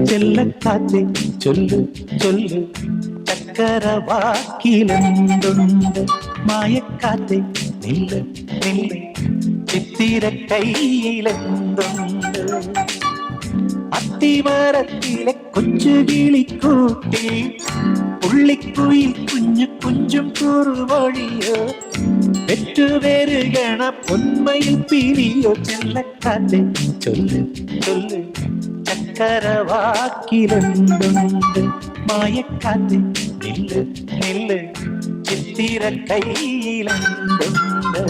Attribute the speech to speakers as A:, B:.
A: ചെല്ലക്കാറ്റേ ചൊല്ലു ചൊല്ലു ചക്കരവാക്കിലെന്തുണ്ട് മായക്കാറ്റേ നില്ല് നില്ല് ചിത്തിര കയ്യിലെന്തുണ്ട് അത്തിമരത്തിലെ കൊച്ചു കിളിക്കൂട്ടി പുള്ളിക്കുയിൽ കുഞ്ഞു കുഞ്ചും കുറുവഴിയോ പെറ്റുപേരുകണ പൊന്മയിൽ പിരിയോ ചെല്ലക്കാറ്റേ ചൊല്ല് ചൊല്ല് ചക്കരവാക്കിലെന്തുണ്ട് മായക്കാറ്റേ നില്ല് നില്ല് ചിത്തിര കയ്യിലെന്തുണ്ട്